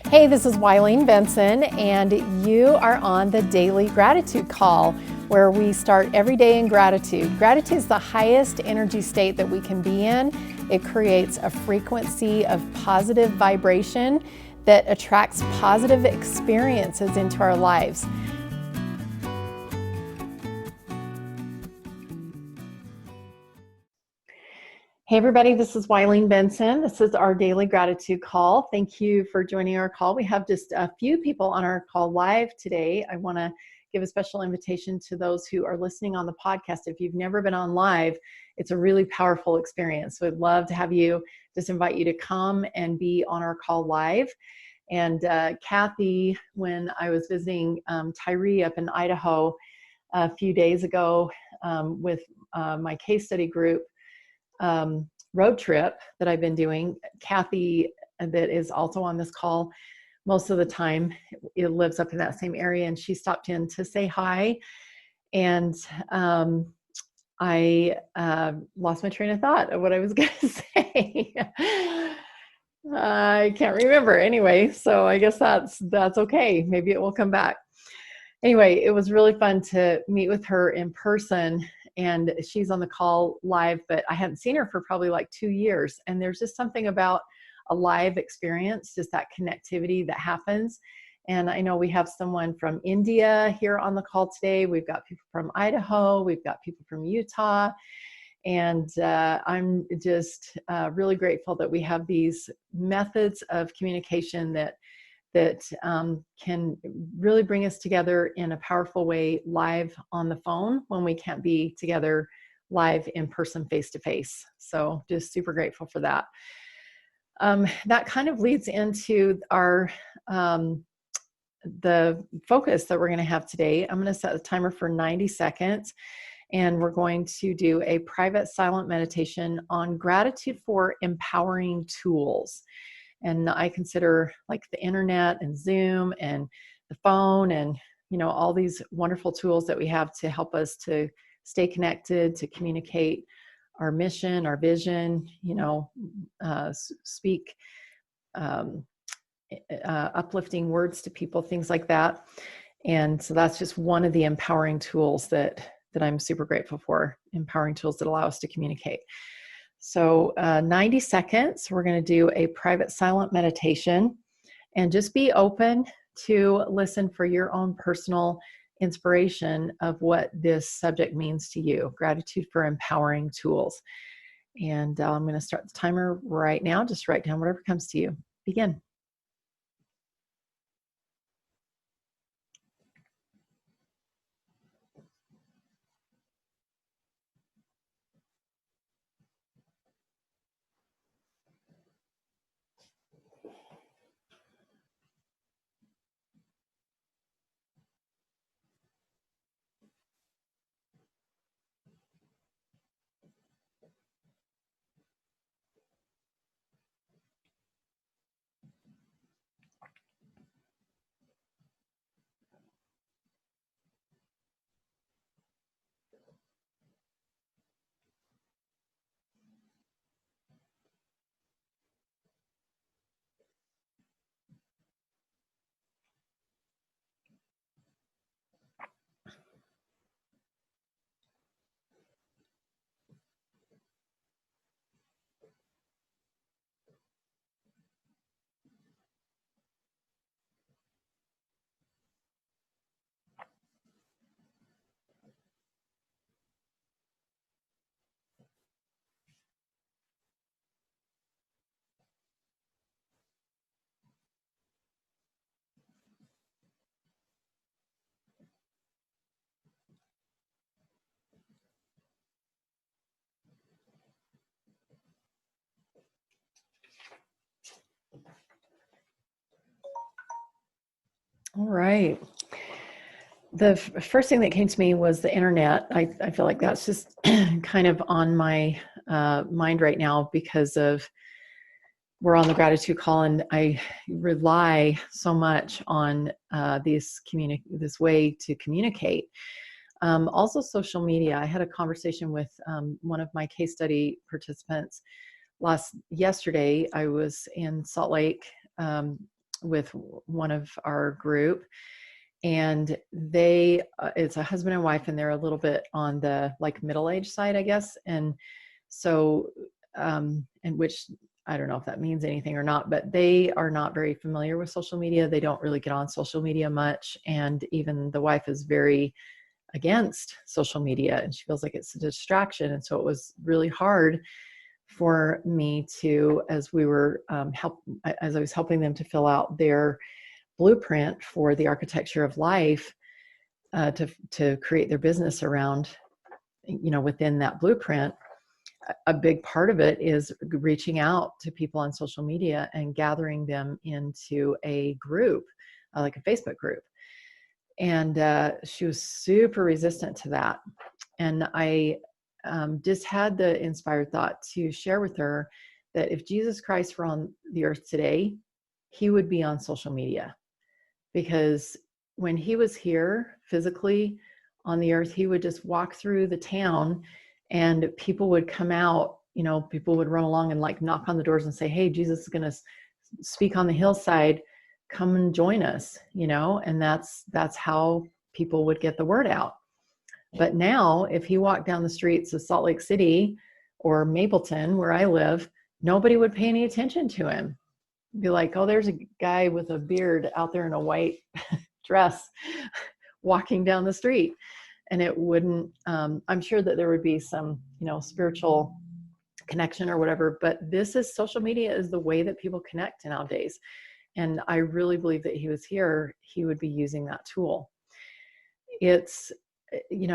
Hey, this is Wileen Benson, and you are on the Daily Gratitude Call, where we start every day in gratitude. Gratitude is the highest energy state that we can be in. It creates a frequency of positive vibration that attracts positive experiences into our lives. Hey everybody, this is Wileen Benson. This is our Daily Gratitude Call. Thank you for joining our call. We have just a few people on our call live today. I want to give a special invitation to those who are listening on the podcast. If you've never been on live, it's a really powerful experience. We'd love to have you, just invite you to come and be on our call live. And Kathy, when I was visiting Tyree up in Idaho a few days ago with my case study group, road trip that I've been doing, Kathy, that is also on this call most of the time, it lives up in that same area, and she stopped in to say hi. And I lost my train of thought of what I was going to say. I can't remember anyway, so I guess that's okay. Maybe it will come back. Anyway, it was really fun to meet with her in person, and she's on the call live, but I hadn't seen her for probably like 2 years. And there's just something about a live experience, just that connectivity that happens. And I know we have someone from India here on the call today. We've got people from Idaho. We've got people from Utah. And I'm just really grateful that we have these methods of communication that can really bring us together in a powerful way live on the phone when we can't be together live in person, face to face. So just super grateful for that. That kind of leads into our the focus that we're going to have today. I'm going to set the timer for 90 seconds, and we're going to do a private silent meditation on gratitude for empowering tools. And I consider like the internet and Zoom and the phone and, all these wonderful tools that we have to help us to stay connected, to communicate our mission, our vision, speak uplifting words to people, things like that. And so that's just one of the empowering tools that I'm super grateful for, empowering tools that allow us to communicate. So 90 seconds, we're going to do a private silent meditation, and just be open to listen for your own personal inspiration of what this subject means to you. Gratitude for empowering tools. And I'm going to start the timer right now. Just write down whatever comes to you. Begin. All right. The first thing that came to me was the internet. I feel like that's just kind of on my mind right now because of we're on the gratitude call, and I rely so much on this way to communicate. Also, social media. I had a conversation with one of my case study participants yesterday. I was in Salt Lake with one of our group, and they it's a husband and wife, and they're a little bit on the like middle-aged side, I guess. And so and which I don't know if that means anything or not, but they are not very familiar with social media. They don't really get on social media much, and even the wife is very against social media, and she feels like it's a distraction. And so it was really hard for me to, as we were as I was helping them to fill out their blueprint for the architecture of life, to create their business around, within that blueprint. A big part of it is reaching out to people on social media and gathering them into a group, like a Facebook group. And she was super resistant to that. And I just had the inspired thought to share with her that if Jesus Christ were on the earth today, he would be on social media. Because when he was here physically on the earth, he would just walk through the town and people would come out, people would run along and like knock on the doors and say, hey, Jesus is going to speak on the hillside, come and join us, and that's how people would get the word out. But now if he walked down the streets of Salt Lake City or Mapleton, where I live, nobody would pay any attention to him. Be like, oh, there's a guy with a beard out there in a white dress walking down the street. And it wouldn't, I'm sure that there would be some, spiritual connection or whatever, but social media is the way that people connect nowadays. And I really believe that he was here, he would be using that tool. It's, we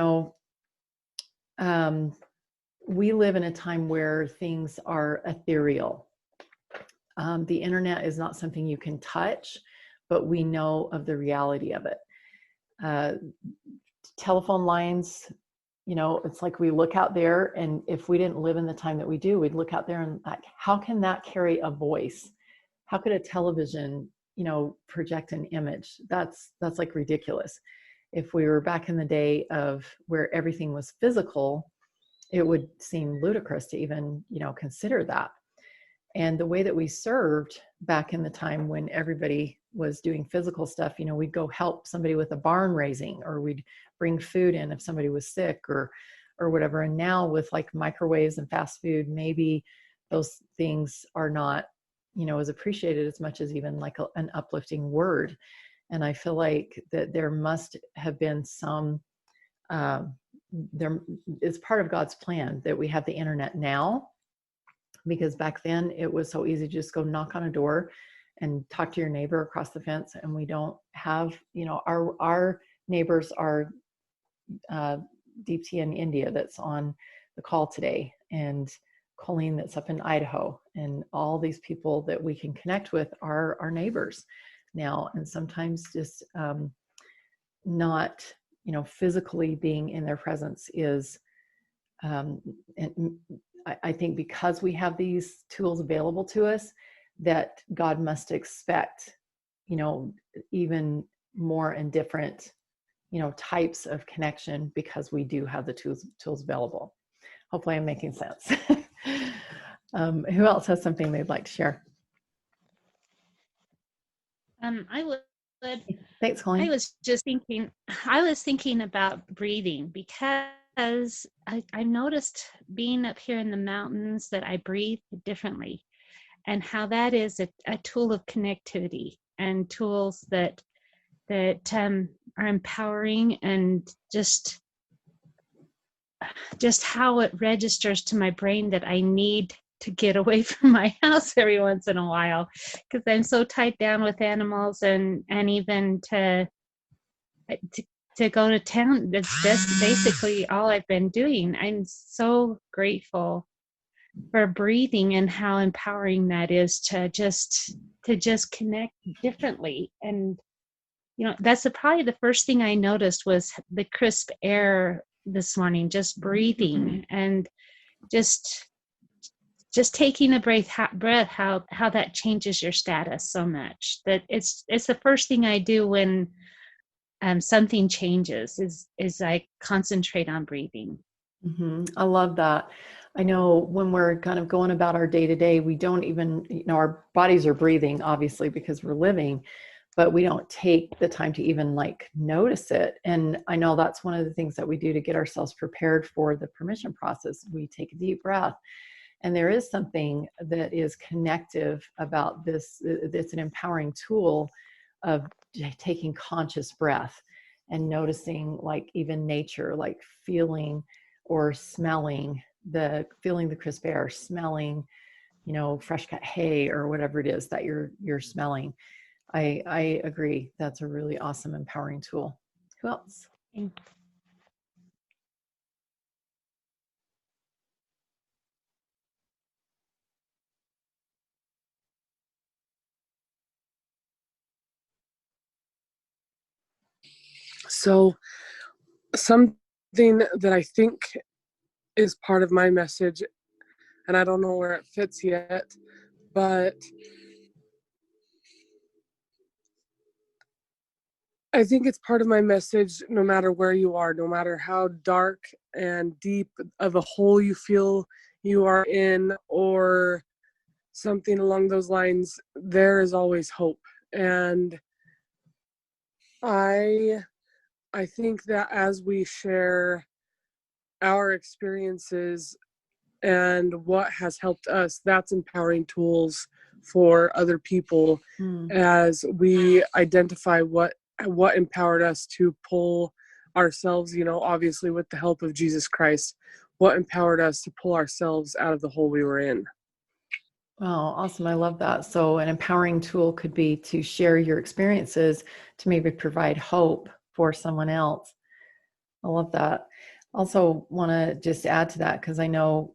live in a time where things are ethereal. The internet is not something you can touch, but we know of the reality of it. Telephone lines, it's like we look out there, and if we didn't live in the time that we do, we'd look out there and like, how can that carry a voice? How could a television, project an image? That's like ridiculous. If we were back in the day of where everything was physical, it would seem ludicrous to even, consider that. And the way that we served back in the time when everybody was doing physical stuff, we'd go help somebody with a barn raising, or we'd bring food in if somebody was sick or whatever. And now with like microwaves and fast food, maybe those things are not, as appreciated as much as even like an uplifting word. And I feel like that there must have been some, there is part of God's plan that we have the internet now, because back then it was so easy to just go knock on a door and talk to your neighbor across the fence. And we don't have, our neighbors are Deepti in India that's on the call today, and Colleen that's up in Idaho, and all these people that we can connect with are our neighbors now. And sometimes just not, physically being in their presence is, and I think because we have these tools available to us, that God must expect, even more and different, types of connection, because we do have the tools available. Hopefully I'm making sense. Who else has something they'd like to share? I would. Thanks, Colleen. I was thinking about breathing, because I noticed being up here in the mountains that I breathe differently, and how that is a tool of connectivity, and tools that are empowering, and just how it registers to my brain that I need to get away from my house every once in a while, because I'm so tied down with animals, and even to go to town. That's basically all I've been doing. I'm so grateful for breathing, and how empowering that is to just connect differently. And that's probably the first thing I noticed was the crisp air this morning, just breathing, and just taking a breath, how that changes your status so much. That it's the first thing I do when something changes, is I concentrate on breathing. I love that. I know when we're kind of going about our day to day, we don't even, our bodies are breathing, obviously, because we're living, but we don't take the time to even like notice it. And I know that's one of the things that we do to get ourselves prepared for the permission process. We take a deep breath. And there is something that is connective about this. It's an empowering tool of taking conscious breath and noticing, like, even nature, like feeling or smelling feeling the crisp air, smelling, fresh cut hay or whatever it is that you're smelling. I agree. That's a really awesome empowering tool. Who else? So something that I think is part of my message, and I don't know where it fits yet, but I think it's part of my message no matter where you are, no matter how dark and deep of a hole you feel you are in or something along those lines, there is always hope. And I think that as we share our experiences and what has helped us, that's empowering tools for other people as we identify what empowered us to pull ourselves, obviously with the help of Jesus Christ, what empowered us to pull ourselves out of the hole we were in. Wow, awesome. I love that. So an empowering tool could be to share your experiences to maybe provide hope for someone else. I love that. Also want to just add to that, because I know,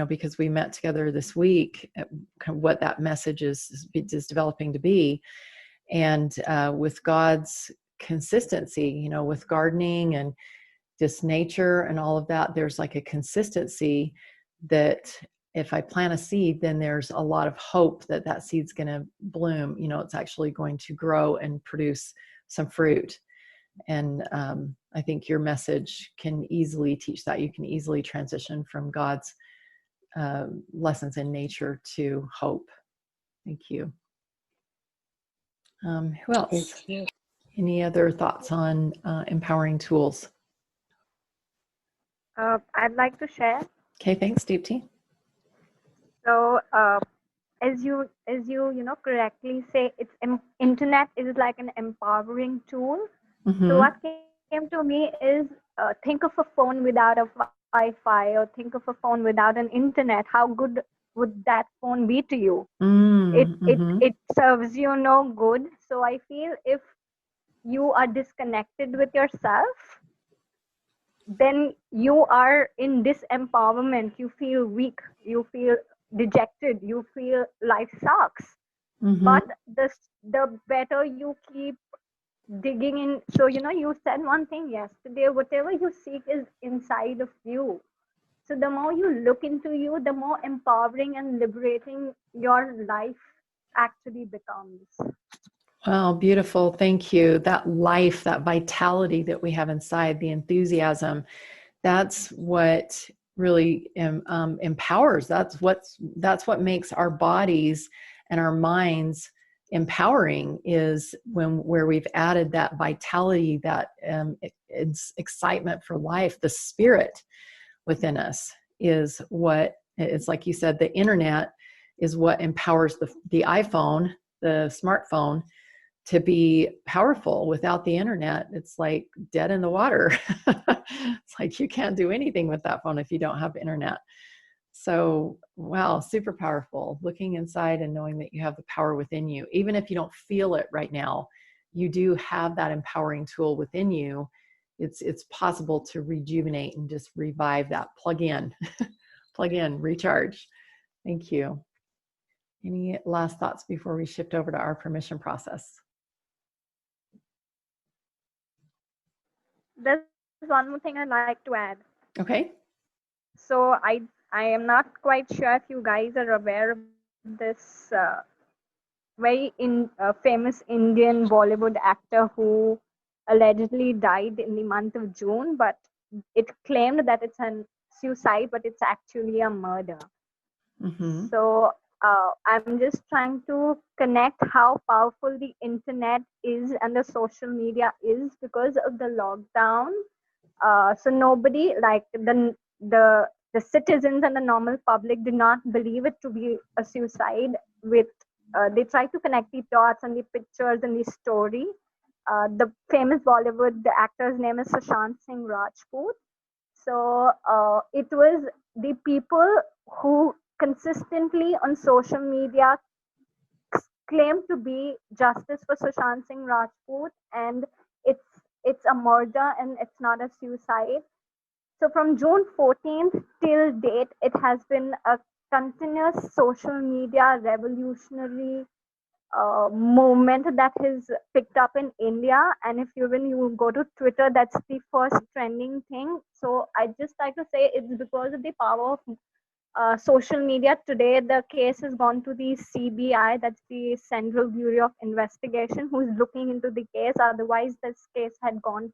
because we met together this week, kind of what that message is developing to be. And with God's consistency, with gardening and just nature and all of that, there's like a consistency that if I plant a seed, then there's a lot of hope that that seed's going to bloom. It's actually going to grow and produce some fruit. And I think your message can easily teach that. You can easily transition from God's lessons in nature to hope. Thank you. Who else? Thank you. Any other thoughts on empowering tools? I'd like to share. Okay, thanks, Deepti. So, as you correctly say, internet is like an empowering tool. Mm-hmm. So what came to me is think of a phone without a Wi-Fi, or think of a phone without an internet. How good would that phone be to you? It serves you no good. So I feel if you are disconnected with yourself, then you are in disempowerment. You feel weak, you feel dejected, you feel life sucks. But the better you keep digging in. So you said one thing yesterday, whatever you seek is inside of you. So the more you look into you, the more empowering and liberating your life actually becomes. Wow, beautiful. Thank you. That life, that vitality that we have inside, the enthusiasm, that's what really empowers. That's what makes our bodies and our minds empowering, is where we've added that vitality, that it's excitement for life. The spirit within us is what, it's like you said, the internet is what empowers the iPhone, the smartphone, to be powerful. Without the internet, it's like dead in the water. It's like you can't do anything with that phone if you don't have internet. So, wow, super powerful. Looking inside and knowing that you have the power within you, even if you don't feel it right now, you do have that empowering tool within you. It's possible to rejuvenate and just revive that. Plug in, recharge. Thank you. Any last thoughts before we shift over to our permission process? There's one more thing I'd like to add. Okay. So I am not quite sure if you guys are aware of this very famous Indian Bollywood actor who allegedly died in the month of June, but it claimed that it's a suicide, but it's actually a murder. Mm-hmm. So I'm just trying to connect how powerful the internet is and the social media is because of the lockdown. So nobody, like the citizens and the normal public, did not believe it to be a suicide. With they tried to connect the dots and the pictures and the story. The famous Bollywood, the actor's name is Sushant Singh Rajput. So it was the people who consistently on social media claim to be justice for Sushant Singh Rajput, and it's it's a murder and it's not a suicide. So from June 14th till date, it has been a continuous social media revolutionary movement that has picked up in India. And if you when you go to Twitter, that's the first trending thing. So I just like to say it's because of the power of social media. Today, the case has gone to the CBI, that's the Central Bureau of Investigation, who's looking into the case. Otherwise, this case had gone,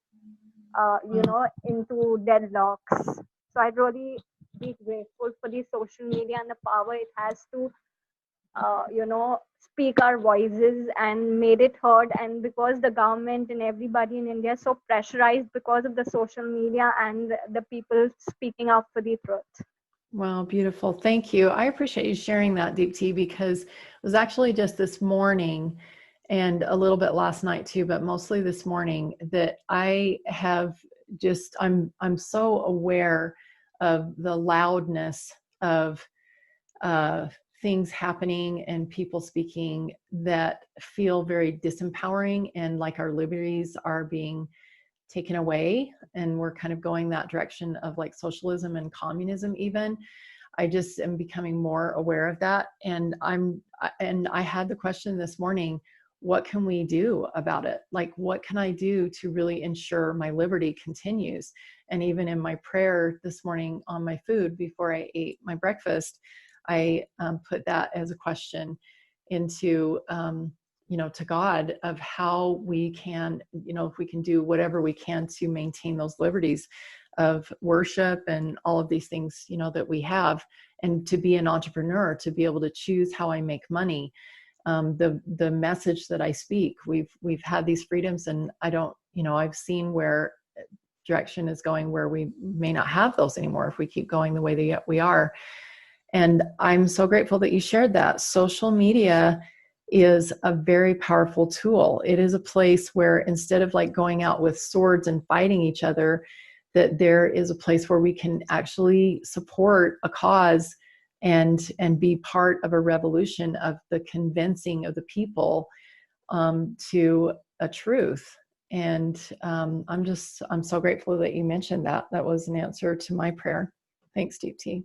into deadlocks. So I'd really be grateful for the social media and the power it has to, speak our voices and made it heard. And because the government and everybody in India is so pressurized because of the social media and the people speaking out for the truth. Wow, beautiful. Thank you. I appreciate you sharing that, Deepti, because it was actually just this morning and a little bit last night too, but mostly this morning that I have just, I'm so aware of the loudness of things happening and people speaking that feel very disempowering and like our liberties are being taken away and we're kind of going that direction of like socialism and communism even. I just am becoming more aware of that. And I had the question this morning, what can we do about it? Like, what can I do to really ensure my liberty continues? And even in my prayer this morning on my food before I ate my breakfast, I put that as a question into to God of how we can, if we can do whatever we can to maintain those liberties of worship and all of these things, that we have, and to be an entrepreneur, to be able to choose how I make money. The message that I speak, we've had these freedoms, and I don't, I've seen where direction is going, where we may not have those anymore if we keep going the way that we are. And I'm so grateful that you shared that. Social media is a very powerful tool. It is a place where instead of like going out with swords and fighting each other, that there is a place where we can actually support a cause and be part of a revolution of the convincing of the people to a truth. And I'm so grateful that you mentioned that. That was an answer to my prayer. Thanks, Deepti.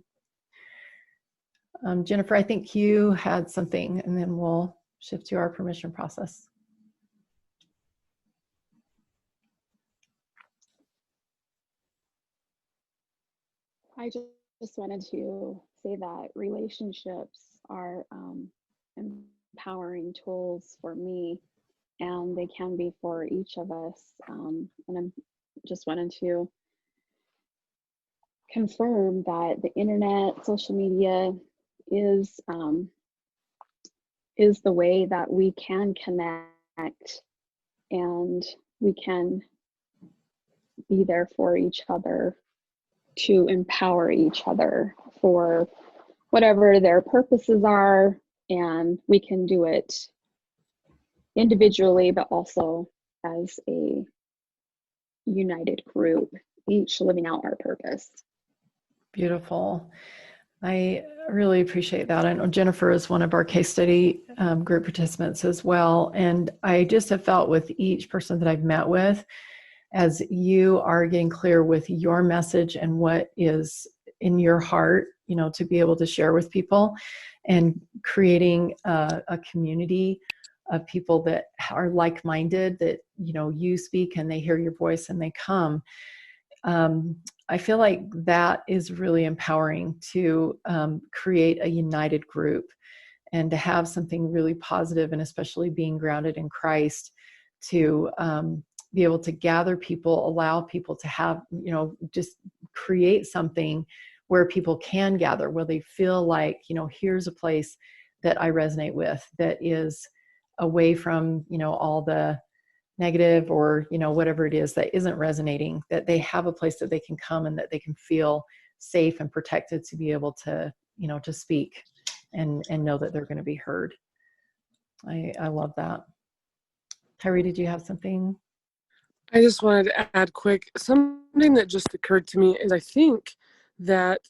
Jennifer, I think you had something, and then we'll shift to our permission process. I just wanted to say that relationships are empowering tools for me, and they can be for each of us. And I'm just wanted to confirm that the internet, social media is the way that we can connect, and we can be there for each other, to empower each other for whatever their purposes are. And we can do it individually, but also as a united group, each living out our purpose. Beautiful. I really appreciate that. I know Jennifer is one of our case study group participants as well. And I just have felt with each person that I've met with, as you are getting clear with your message and what is in your heart, to be able to share with people, and creating a community of people that are like-minded, that, you speak and they hear your voice and they come. I feel like that is really empowering to create a united group and to have something really positive, and especially being grounded in Christ, to be able to gather people, allow people to have, just create something where people can gather, where they feel like, here's a place that I resonate with, that is away from, all the negative or, whatever it is that isn't resonating, that they have a place that they can come and that they can feel safe and protected to be able to, to speak and know that they're going to be heard. I love that. Tyree, did you have something? I just wanted to add quick, something that just occurred to me is I think that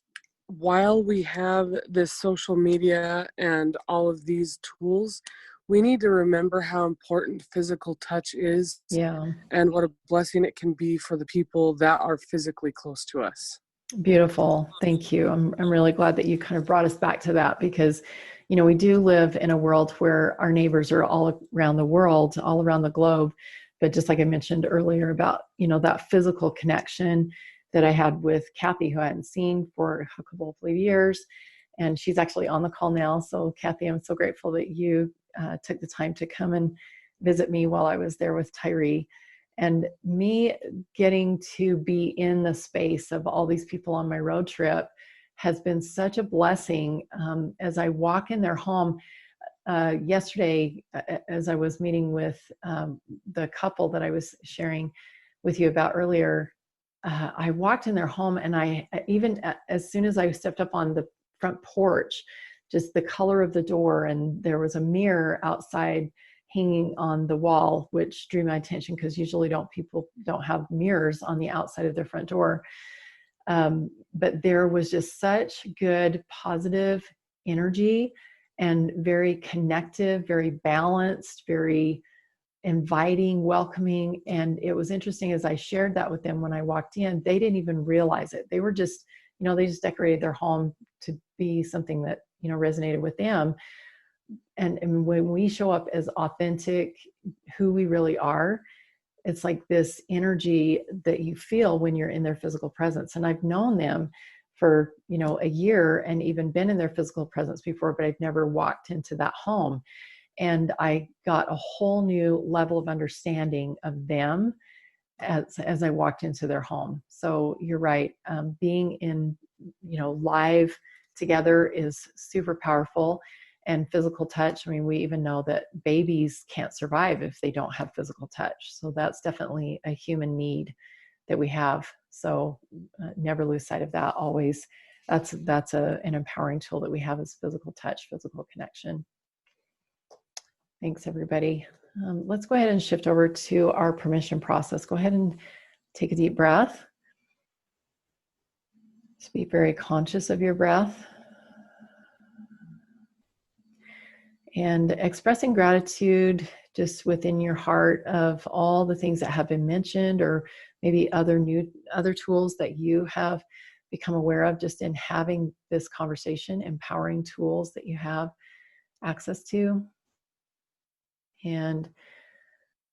while we have this social media and all of these tools, we need to remember how important physical touch is. Yeah. And what a blessing it can be for the people that are physically close to us. Beautiful. Thank you. I'm really glad that you kind of brought us back to that, because, we do live in a world where our neighbors are all around the world, all around the globe. But just like I mentioned earlier about, that physical connection that I had with Kathy, who I hadn't seen for a couple of years. And she's actually on the call now. So Kathy, I'm so grateful that you took the time to come and visit me while I was there with Tyree. And me getting to be in the space of all these people on my road trip has been such a blessing. As I walk in their home, yesterday, as I was meeting with the couple that I was sharing with you about earlier, I walked in their home, and I even as soon as I stepped up on the front porch, just the color of the door, and there was a mirror outside hanging on the wall, which drew my attention because usually people don't have mirrors on the outside of their front door. But there was just such good, positive energy and very connective, very balanced, very inviting, welcoming. And it was interesting as I shared that with them when I walked in, they didn't even realize it. They were just, they just decorated their home to be something that, resonated with them. And when we show up as authentic, who we really are, it's like this energy that you feel when you're in their physical presence. And I've known them for, a year and even been in their physical presence before, but I've never walked into that home. And I got a whole new level of understanding of them as I walked into their home. So you're right. Being in, live together is super powerful. And physical touch, we even know that babies can't survive if they don't have physical touch. So that's definitely a human need that we have. So never lose sight of that. Always, that's an empowering tool that we have, is physical touch, physical connection. Thanks, everybody. Let's go ahead and shift over to our permission process. Go ahead and take a deep breath. Just be very conscious of your breath. And expressing gratitude just within your heart of all the things that have been mentioned, or maybe other tools that you have become aware of just in having this conversation, empowering tools that you have access to. And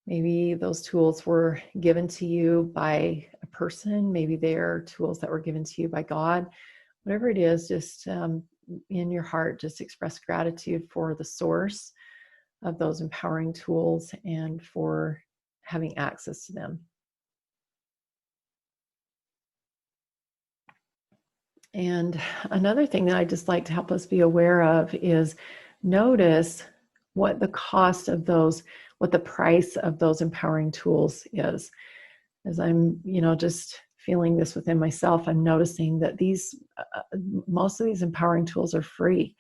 maybe those tools were given to you by a person. Maybe they're tools that were given to you by God. Whatever it is, just in your heart, just express gratitude for the source of those empowering tools and for having access to them. And another thing that I just like to help us be aware of is notice what the cost of those, what the price of those empowering tools is. As I'm, just feeling this within myself, I'm noticing that most of these empowering tools are free.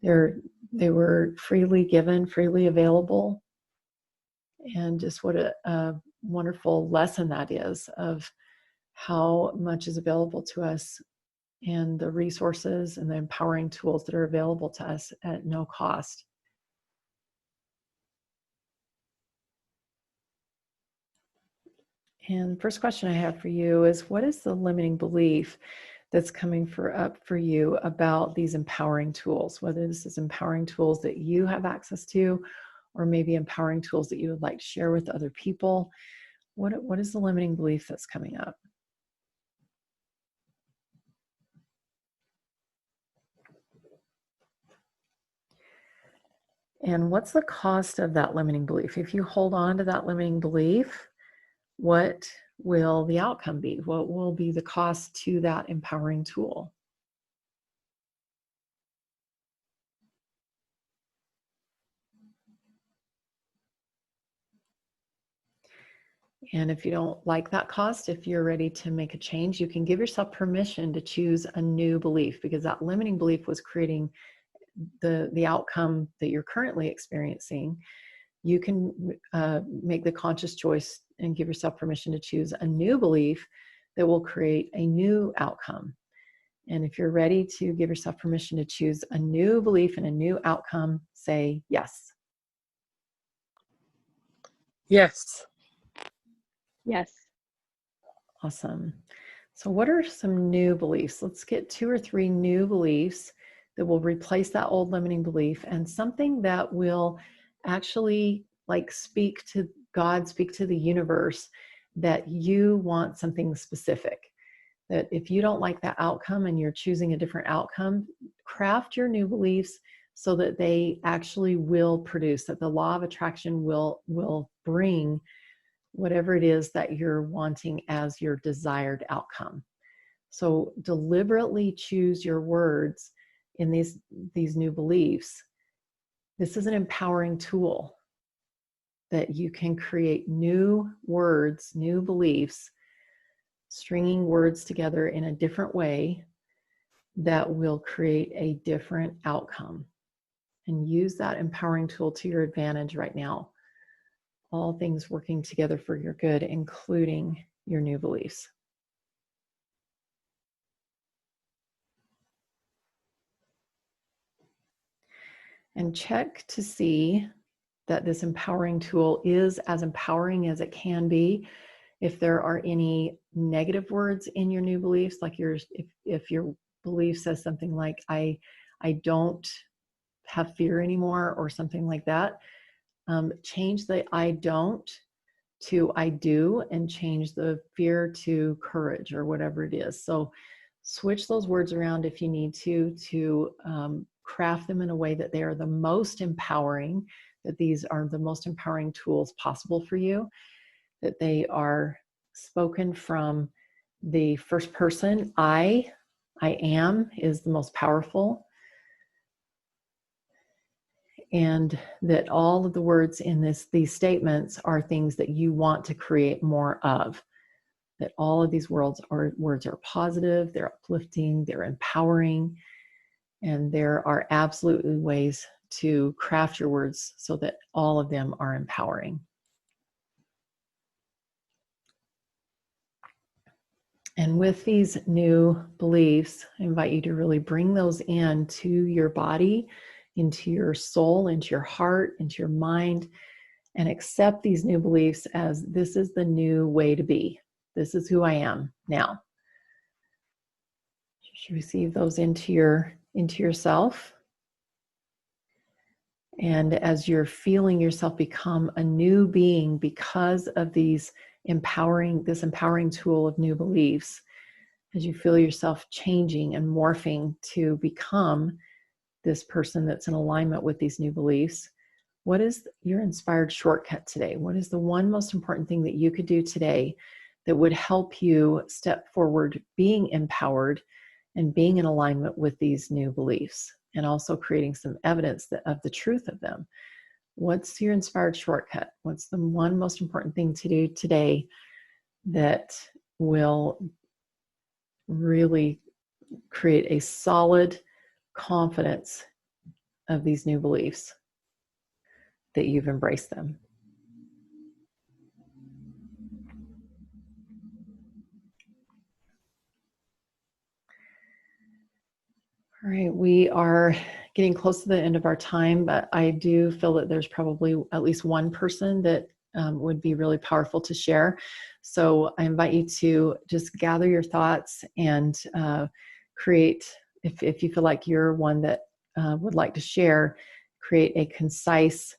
They were freely given, freely available. And just what a wonderful lesson that is of how much is available to us, and the resources and the empowering tools that are available to us at no cost. And the first question I have for you is, what is the limiting belief that's coming up for you about these empowering tools? Whether this is empowering tools that you have access to, or maybe empowering tools that you would like to share with other people. What is the limiting belief that's coming up? And what's the cost of that limiting belief? If you hold on to that limiting belief, what will the outcome be? What will be the cost to that empowering tool? And if you don't like that cost, if you're ready to make a change, you can give yourself permission to choose a new belief, because that limiting belief was creating the outcome that you're currently experiencing. You can make the conscious choice and give yourself permission to choose a new belief that will create a new outcome. And if you're ready to give yourself permission to choose a new belief and a new outcome, say yes. Yes. Yes. Awesome. So what are some new beliefs? Let's get 2 or 3 new beliefs that will replace that old limiting belief, and something that will actually like speak to God, speak to the universe, that you want something specific. That if you don't like that outcome and you're choosing a different outcome, craft your new beliefs so that they actually will produce, that the law of attraction will bring whatever it is that you're wanting as your desired outcome. So deliberately choose your words in these new beliefs. This is an empowering tool that you can create new words, new beliefs, stringing words together in a different way that will create a different outcome. And use that empowering tool to your advantage right now. All things working together for your good, including your new beliefs. And check to see that this empowering tool is as empowering as it can be. If there are any negative words in your new beliefs, like if your belief says something like, I don't have fear anymore, or something like that, change the I don't to I do, and change the fear to courage, or whatever it is. So switch those words around if you need to craft them in a way that they are the most empowering, that these are the most empowering tools possible for you, that they are spoken from the first person. I am is the most powerful. And that all of the words in these statements are things that you want to create more of. That all of these words are positive, they're uplifting, they're empowering, and there are absolutely ways to craft your words so that all of them are empowering. And with these new beliefs, I invite you to really bring those into your body, into your soul, into your heart, into your mind, and accept these new beliefs as this is the new way to be. This is who I am now. You should receive those into yourself. And as you're feeling yourself become a new being because of this empowering tool of new beliefs, as you feel yourself changing and morphing to become this person that's in alignment with these new beliefs, what is your inspired shortcut today? What is the one most important thing that you could do today that would help you step forward being empowered and being in alignment with these new beliefs, and also creating some evidence of the truth of them? What's your inspired shortcut? What's the one most important thing to do today that will really create a solid confidence of these new beliefs, that you've embraced them? All right, we are getting close to the end of our time, but I do feel that there's probably at least one person that would be really powerful to share. So I invite you to just gather your thoughts and create, if you feel like you're one that would like to share, create a concise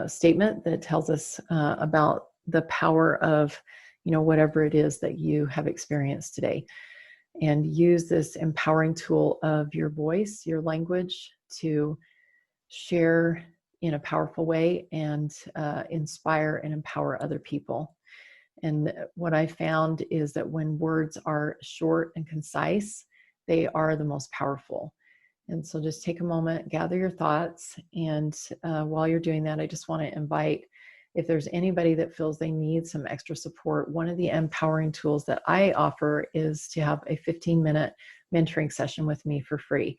statement that tells us about the power of, whatever it is that you have experienced today. And use this empowering tool of your voice, your language, to share in a powerful way and inspire and empower other people. And what I found is that when words are short and concise, they are the most powerful. And so just take a moment, gather your thoughts. And while you're doing that, I just want to invite, if there's anybody that feels they need some extra support, one of the empowering tools that I offer is to have a 15-minute mentoring session with me for free.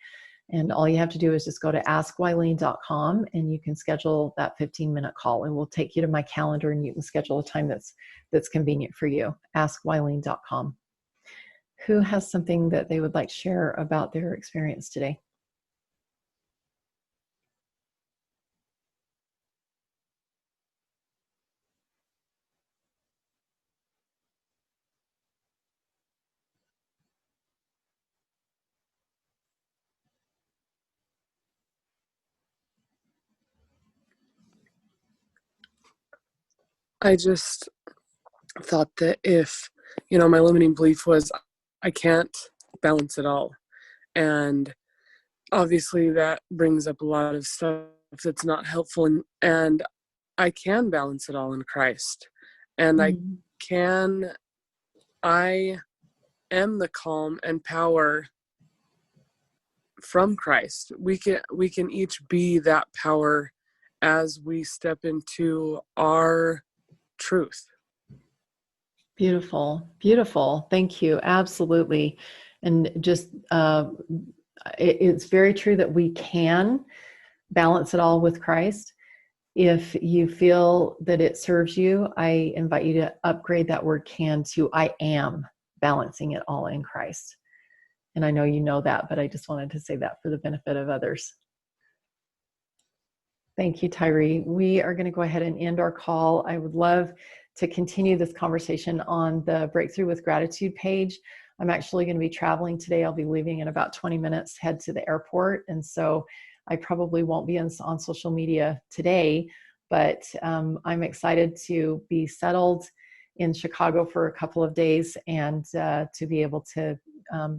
And all you have to do is just go to askwylene.com and you can schedule that 15-minute call. It will take you to my calendar and you can schedule a time that's convenient for you. askwylene.com. Who has something that they would like to share about their experience today? I just thought that if, my limiting belief was I can't balance it all. And obviously that brings up a lot of stuff that's not helpful. And I can balance it all in Christ. And I am the calm and power from Christ. We can each be that power as we step into our truth. Beautiful, beautiful. Thank you. Absolutely. And just, it's very true that we can balance it all with Christ. If you feel that it serves you, I invite you to upgrade that word can to I am balancing it all in Christ. And I know you know that, but I just wanted to say that for the benefit of others. Thank you, Tyree. We are going to go ahead and end our call. I would love to continue this conversation on the Breakthrough with Gratitude page. I'm actually going to be traveling today. I'll be leaving in about 20 minutes, head to the airport. And so I probably won't be on social media today, but I'm excited to be settled in Chicago for a couple of days and to be able to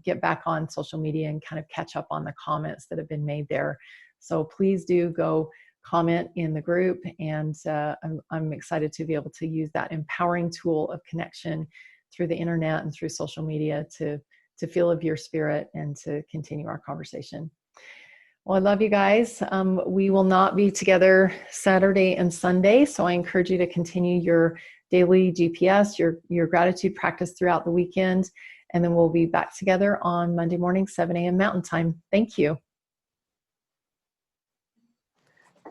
get back on social media and kind of catch up on the comments that have been made there. So please do go comment in the group, and I'm excited to be able to use that empowering tool of connection through the internet and through social media to feel of your spirit and to continue our conversation. Well, I love you guys. We will not be together Saturday and Sunday, so I encourage you to continue your daily GPS, your gratitude practice throughout the weekend, and then we'll be back together on Monday morning, 7 a.m. Mountain Time. Thank you.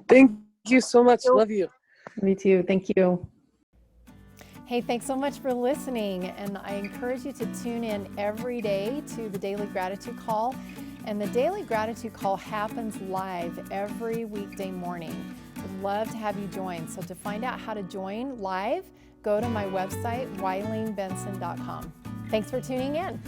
Thank you so much. Love you. Me too. Thank you. Hey, thanks so much for listening. And I encourage you to tune in every day to the Daily Gratitude Call. And the Daily Gratitude Call happens live every weekday morning. I'd love to have you join. So to find out how to join live, go to my website, wylenebenson.com. Thanks for tuning in.